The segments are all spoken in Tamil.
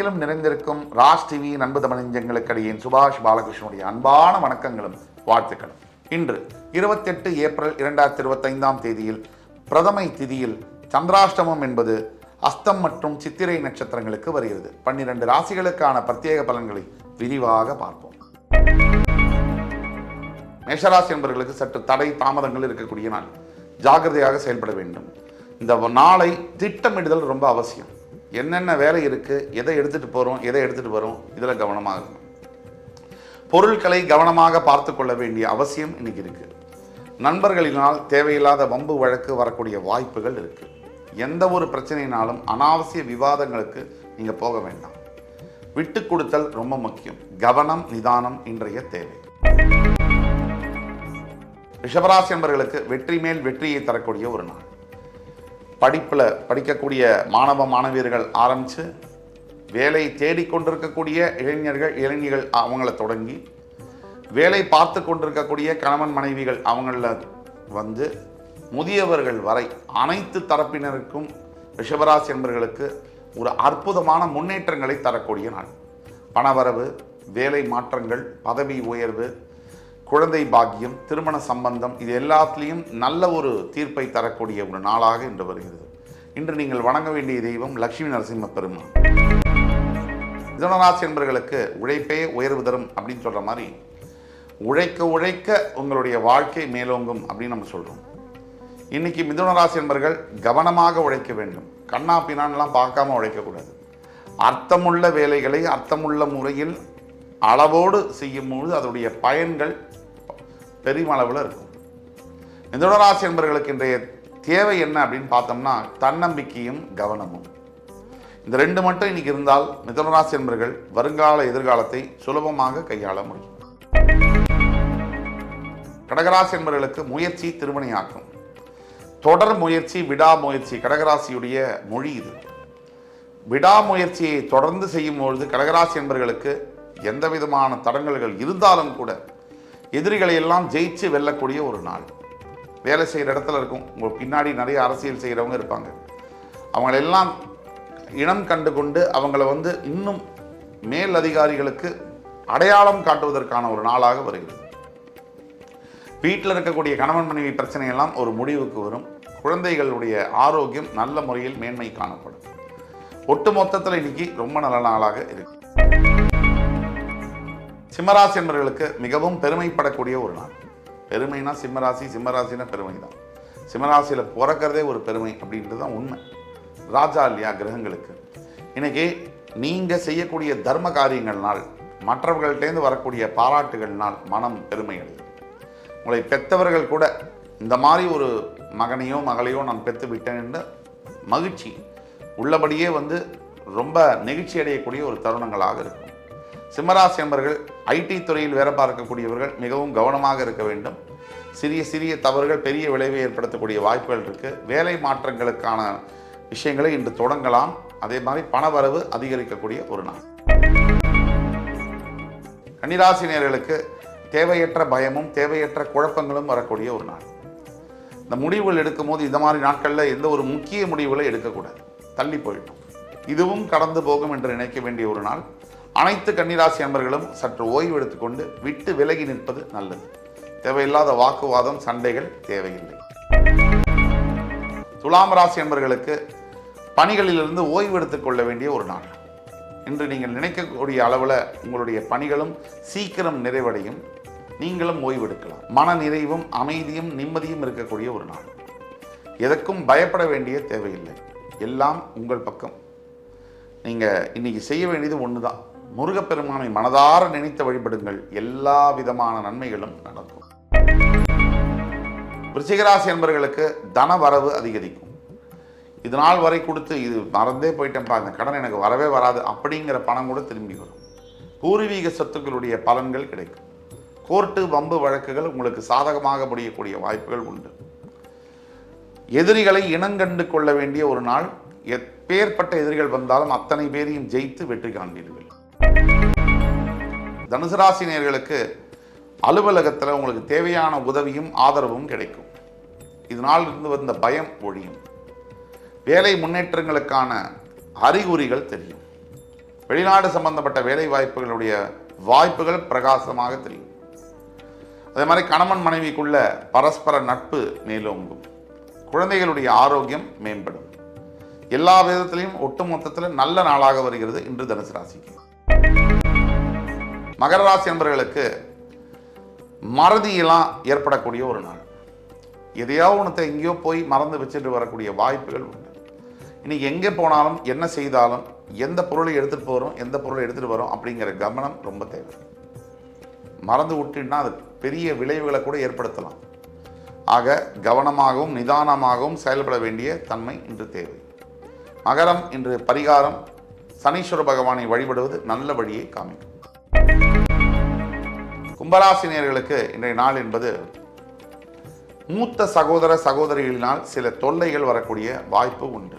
உலகெங்கிலும் நிறைந்திருக்கும் ராஜ் டிவி அன்பு தமிழஞ்சங்களுக்கு அடியேன் சுபாஷ் பாலகிருஷ்ணனுடைய அன்பான வணக்கங்களும் வாழ்த்துக்களும். இன்று 28 ஏப்ரல் 2025 தேதியில் பிரதமை திதியில் சந்திராஷ்டமம் என்பது அஸ்தம் மற்றும் சித்திரை நட்சத்திரங்களுக்கு வருகிறது. 12 ராசிகளுக்கான பிரத்யேக பலன்களை விரிவாக பார்ப்போம். மேஷராசி என்பவர்களுக்கு சற்று தடை தாமதங்கள் இருக்கக்கூடிய நாள். ஜாகிரதையாக செயல்பட வேண்டும். இந்த நாளை திட்டமிடுதல் ரொம்ப அவசியம். என்னென்ன வேலை இருக்குது, எதை எடுத்துகிட்டு போகிறோம், எதை எடுத்துகிட்டு வரோம், இதில் கவனமாக இருக்கும். பொருட்களை கவனமாக பார்த்து கொள்ள வேண்டிய அவசியம் இன்னைக்கு இருக்குது. நண்பர்களினால் தேவையில்லாத வம்பு வழக்கு வரக்கூடிய வாய்ப்புகள் இருக்குது. எந்த ஒரு பிரச்சனையினாலும் அனாவசிய விவாதங்களுக்கு நீங்கள் போக வேண்டாம். விட்டு கொடுத்தல் ரொம்ப முக்கியம். கவனம் நிதானம் இன்றைய தேவை. ரிஷபராசி என்பவர்களுக்கு வெற்றி மேல் வெற்றியை தரக்கூடிய ஒரு நாள். படிக்கக்கூடிய மாணவ மாணவியர்கள் ஆரம்பித்து வேலை தேடிக்கொண்டிருக்கக்கூடிய இளைஞர்கள் அவங்கள தொடங்கி வேலை பார்த்து கொண்டிருக்கக்கூடிய கணவன் மனைவிகள் அவங்கள வந்து முதியவர்கள் வரை அனைத்து தரப்பினருக்கும் ரிஷபராசி என்பவர்களுக்கு ஒரு அற்புதமான முன்னேற்றங்களை தரக்கூடிய நாள். பணவரவு, வேலை மாற்றங்கள், பதவி உயர்வு, குழந்தை பாக்கியம், திருமண சம்பந்தம், இது எல்லாத்துலேயும் நல்ல ஒரு தீர்ப்பை தரக்கூடிய ஒரு நாளாக இன்று வருகிறது. இன்று நீங்கள் வணங்க வேண்டிய தெய்வம் லட்சுமி நரசிம்ம பெருமாள். மிதுனராசி என்பவர்களுக்கு உழைப்பே உயர்வு தரும் அப்படின்னு சொல்கிற மாதிரி உழைக்க உழைக்க உங்களுடைய வாழ்க்கை மேலோங்கும் அப்படின்னு நம்ம சொல்கிறோம். இன்னைக்கு மிதுனராசி என்பவர்கள் கவனமாக உழைக்க வேண்டும். கண்ணா பின்னான்லாம் பார்க்காம உழைக்கக்கூடாது. அர்த்தமுள்ள வேலைகளை அர்த்தமுள்ள முறையில் அளவோடு செய்யும்போது அதனுடைய பயன்கள் பெருமளவில் இருக்கும். மிதுனராசி என்பவர்களுக்கு இன்றைய தேவை என்ன அப்படின்னு பார்த்தோம்னா தன்னம்பிக்கையும் கவனமும். இந்த ரெண்டு மட்டும் இன்னைக்கு இருந்தால் மிதுனராசி என்பவர்கள் வருங்கால எதிர்காலத்தை சுலபமாக கையாள முடியும். கடகராசி என்பவர்களுக்கு முயற்சி திருமணியாக்கும். தொடர் முயற்சி, விடாமுயற்சி கடகராசியுடைய மொழி இது. விடாமுயற்சியை தொடர்ந்து செய்யும் பொழுது கடகராசி என்பவர்களுக்கு எந்த விதமான தடங்கல்கள் இருந்தாலும் கூட எதிரிகளை எல்லாம் ஜெயிச்சு வெல்லக்கூடிய ஒரு நாள். வேலை செய்கிற இடத்துல இருக்கும். உங்கள் பின்னாடி நிறைய அரசியல் செய்கிறவங்க இருப்பாங்க. அவங்களெல்லாம் இனம் கண்டு கொண்டு அவங்கள இன்னும் மேல் அதிகாரிகளுக்கு அடையாளம் காட்டுவதற்கான ஒரு நாளாக வருகிறது. வீட்டில் இருக்கக்கூடிய கணவன் மனைவி பிரச்சனையெல்லாம் ஒரு முடிவுக்கு வரும். குழந்தைகளுடைய ஆரோக்கியம் நல்ல முறையில் மேன்மை காணப்படும். ஒட்டு மொத்தத்தில் இன்னைக்கு ரொம்ப நல்ல நாளாக இருக்கு. சிம்மராசி என்பவர்களுக்கு மிகவும் பெருமைப்படக்கூடிய ஒரு நாள். பெருமைனா சிம்மராசினா பெருமை தான். சிம்மராசியில் பிறக்கிறதே ஒரு பெருமை அப்படின்றது தான் உண்மை. ராஜா இல்லையா கிரகங்களுக்கு. இன்னைக்கு நீங்கள் செய்யக்கூடிய தர்ம காரியங்கள்னால் மற்றவர்கள்டேருந்து வரக்கூடிய பாராட்டுகள்னால் மனம் பெருமை அடையும். உங்களை பெற்றவர்கள் கூட இந்த மாதிரி ஒரு மகனையோ மகளையோ நான் பெற்று விட்டேன் என்ற மகிழ்ச்சி உள்ளபடியே ரொம்ப நெகிழ்ச்சி அடையக்கூடிய ஒரு தருணங்களாக இருக்கும். சிம்மராசி என்பவர்கள் ஐடி துறையில் வேலை பார்க்கக்கூடியவர்கள் மிகவும் கவனமாக இருக்க வேண்டும். சிறிய சிறிய தவறுகள் பெரிய விளைவை ஏற்படுத்தக்கூடிய வாய்ப்புகள் இருக்குது. வேலை மாற்றங்களுக்கான விஷயங்களை இன்று தொடங்கலாம். அதே மாதிரி பணவரவு அதிகரிக்கக்கூடிய ஒரு நாள். கன்னிராசினியர்களுக்கு தேவையற்ற பயமும் தேவையற்ற குழப்பங்களும் வரக்கூடிய ஒரு நாள். இந்த முடிவுகள் எடுக்கும் போது இந்த மாதிரி நாட்களில் எந்த ஒரு முக்கிய முடிவுகளை எடுக்கக்கூடாது. தள்ளி போயிட்டோம், இதுவும் கடந்து போகும் என்று நினைக்க வேண்டிய ஒரு நாள். அனைத்து கன்னிராசி அன்பர்களும் சற்று ஓய்வு எடுத்துக்கொண்டு விட்டு விலகி நிற்பது நல்லது. தேவையில்லாத வாக்குவாதம், சண்டைகள் தேவையில்லை. துலாம் ராசி அன்பர்களுக்கு பணிகளிலிருந்து ஓய்வு எடுத்துக்கொள்ள வேண்டிய ஒரு நாள். இன்று நீங்கள் நினைக்கக்கூடிய அளவில் உங்களுடைய பணிகளும் சீக்கிரம் நிறைவடையும். நீங்களும் ஓய்வு எடுக்கலாம். மன நிறைவும் அமைதியும் நிம்மதியும் இருக்கக்கூடிய ஒரு நாள். எதற்கும் பயப்பட வேண்டிய தேவையில்லை. எல்லாம் உங்கள் பக்கம். நீங்கள் இன்னைக்கு செய்ய வேண்டியது ஒன்று தான். முருகப்பெருமானை மனதார நினைத்து வழிபடுங்கள். எல்லா விதமான நன்மைகளும் நடக்கும். விருச்சிகராசி என்பவர்களுக்கு தன வரவு அதிகரிக்கும். இது நாள் வரை கொடுத்து இது மறந்தே போயிட்டேன்ப்பா, இந்த கடன் எனக்கு வரவே வராது அப்படிங்கிற பணம் கூட திரும்பி வரும். பூர்வீக சொத்துக்களுடைய பலன்கள் கிடைக்கும். கோர்ட்டு வம்பு வழக்குகள் உங்களுக்கு சாதகமாக முடியக்கூடிய வாய்ப்புகள் உண்டு. எதிரிகளை இனங்கண்டு கொள்ள வேண்டிய ஒரு நாள். எப்பேற்பட்ட எதிரிகள் வந்தாலும் அத்தனை பேரையும் ஜெயித்து வெற்றி காண்பீர்கள். தனுசு ராசினியர்களுக்கு அலுவலகத்தில் உங்களுக்கு தேவையான உதவியும் ஆதரவும் கிடைக்கும். இதனால் இருந்து வந்த பயம் ஒழியும். வேலை முன்னேற்றங்களுக்கான அறிகுறிகள் தெரியும். வெளிநாடு சம்பந்தப்பட்ட வேலை வாய்ப்புகளுடைய வாய்ப்புகள் பிரகாசமாக தெரியும். அதே மாதிரி கணவன் மனைவிக்குள்ள பரஸ்பர நட்பு மேலோங்கும். குழந்தைகளுடைய ஆரோக்கியம் மேம்படும். எல்லா விதத்திலையும் ஒட்டுமொத்தத்தில் நல்ல நாளாக வருகிறது இன்று தனுசு ராசிக்கு. மகர ராசி என்பவர்களுக்கு மறதியெல்லாம் ஏற்படக்கூடிய ஒரு நாள். எதையோ ஒன்றத்தை எங்கேயோ போய் மறந்து வச்சுட்டு வரக்கூடிய வாய்ப்புகள் உண்டு. இன்னைக்கு எங்கே போனாலும் என்ன செய்தாலும் எந்த பொருளை எடுத்துகிட்டு போகிறோம் எந்த பொருளை எடுத்துகிட்டு வரோம் அப்படிங்கிற கவனம் ரொம்ப தேவை. மறந்து விட்டுன்னா அது பெரிய விளைவுகளை கூட ஏற்படுத்தலாம். ஆக கவனமாகவும் நிதானமாகவும் செயல்பட வேண்டிய தன்மை இன்று தேவை. மகரம் இன்று பரிகாரம் சனீஸ்வர பகவானை வழிபடுவது நல்ல வழியை காமிக்கும். கும்பராசினியர்களுக்கு இன்றைய நாள் என்பது மூத்த சகோதர சகோதரிகளினால் சில தொல்லைகள் வரக்கூடிய வாய்ப்பு உண்டு.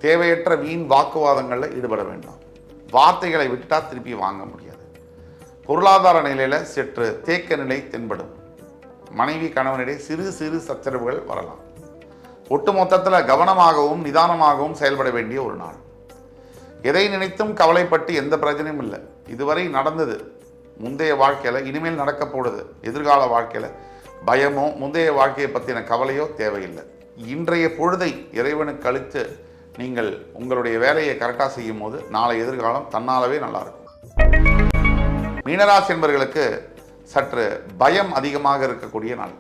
தேவையற்ற வீண் வாக்குவாதங்களில் ஈடுபட வேண்டாம். வார்த்தைகளை விட்டா திருப்பி வாங்க முடியாது. பொருளாதார நிலையில சற்று தேக்க நிலை தென்படும். மனைவி கணவனிடையே சிறு சிறு சச்சரவுகள் வரலாம். ஒட்டுமொத்தத்தில் கவனமாகவும் நிதானமாகவும் செயல்பட வேண்டிய ஒரு நாள். எதை நினைத்தும் கவலைப்பட்டு எந்த பிரச்சனையும் இல்லை. இதுவரை நடந்தது முந்தைய வாழ்க்கையில், இனிமேல் நடக்க போடுது எதிர்கால வாழ்க்கையில் பயமோ முந்தைய வாழ்க்கையை பற்றின கவலையோ தேவையில்லை. இன்றைய பொழுதை இறைவனுக்கு அளித்து நீங்கள் உங்களுடைய வேலையை கரெக்டாக செய்யும் போது நாளை எதிர்காலம் தன்னாலவே நல்லாயிருக்கும். மீனராசி என்பவர்களுக்கு சற்று பயம் அதிகமாக இருக்கக்கூடிய நாள்.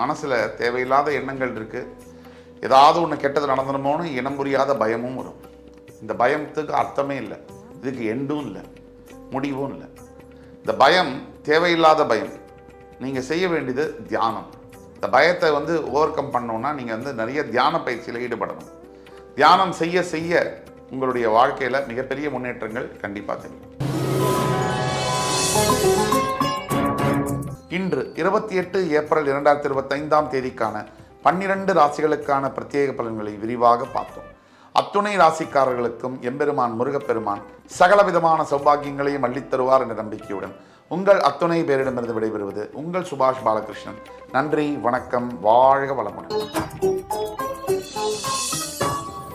மனசில் தேவையில்லாத எண்ணங்கள் இருக்குது. ஏதாவது ஒன்று கெட்டது நடந்துடுமோன்னு இனம் புரியாத பயமும் வரும். இந்த பயத்துக்கு அர்த்தமே இல்லை, இதுக்கு எண்டும் இல்லை, முடிவும் இல்லை. இந்த பயம் தேவையில்லாத பயம். நீங்கள் செய்ய வேண்டியது தியானம். இந்த பயத்தை ஓவர் கம் பண்ணோன்னா நீங்கள் நிறைய தியான பயிற்சியில் ஈடுபடணும். தியானம் செய்ய செய்ய உங்களுடைய வாழ்க்கையில் மிகப்பெரிய முன்னேற்றங்கள் கண்டிப்பாக தெரியும். இன்று 28 ஏப்ரல் 2025 தேதிக்கான 12 ராசிகளுக்கான பிரத்யேக பலன்களை விரிவாக பார்த்தோம். அத்துணை ராசிக்காரர்களுக்கும் எம்பெருமான் முருகப்பெருமான் சகலவிதமான சௌபாகியங்களையும் அள்ளித்தருவார் என்ற நம்பிக்கையுடன் உங்கள் அத்துணை பேரிடமிருந்து விடைபெறுவது உங்கள் சுபாஷ் பாலகிருஷ்ணன். நன்றி, வணக்கம், வாழ்க வளமுடன்.